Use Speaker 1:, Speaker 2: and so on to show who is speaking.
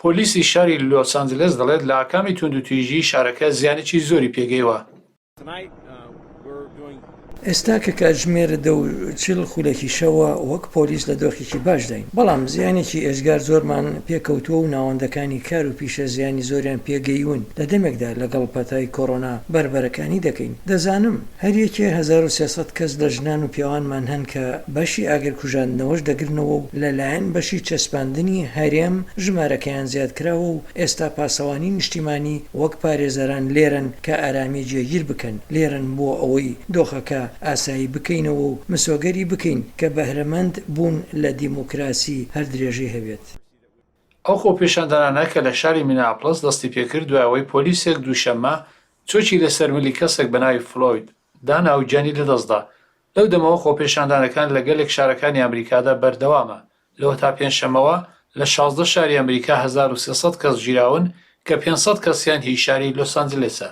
Speaker 1: پۆلیسی شاری لۆس ئانجلس دەڵێت لە ئاکامی توندوتیژی شارەکە زیانێکی زۆری پێگەیوە.
Speaker 2: ئێستا کە کاتژمێر 40 خولەکی شەوە وەک پۆلیس لە دۆخێکی باش داین، بەڵام زیانێکی ئێژگار زۆرمان پێکەوتووە و ناوەندەکانی کار و پیشە زیانی زۆریان پێگەیون لە دەمێکدا لەگەڵ پەتای کۆڕۆنا بربەرەکانی دەکەین. دەزانم هەریەکێ 1300 کەس لە ژنان و پیاوانمان هەن کە بەشی ئاگرکوژاندنەوەش دەگرنەوە و لەلایەن بەشی چەسپاندنی هەرێم ژمارەکەیان زیادکراوە و ئێستا پاسەوانی نیشتیمانی وەک پارێزەران لێرن کە ئارامی جێگیر بکەن، لێرن بۆ ئەوەی دۆخەکە ئاسایی بکەینەوە و مسۆگەری بکەین کە بەهرەمەند بوون لە دیموکراسی هەر درێژەی هەبێت.
Speaker 1: ئەو خۆپێشاندانانە کە لە شاری مینیاپۆلیس دەستی پێکرد دوایەوەی پۆلیسێک دووشەممە چۆکی لەسەر ملی کەسێک بە ناوی فلۆید دانا و گیانی لەدەستدا. لەو دەمەوە خۆپێشاندانەکان لە گەلێک شارەکانی ئەمریکادا بەردەوامە. لەوە تا پێنجشەممەوە لە 16 شاری ئەمریکا 1300 کەس گیراون کە 500 کەسیان هی شاری لۆس ئانجلسە.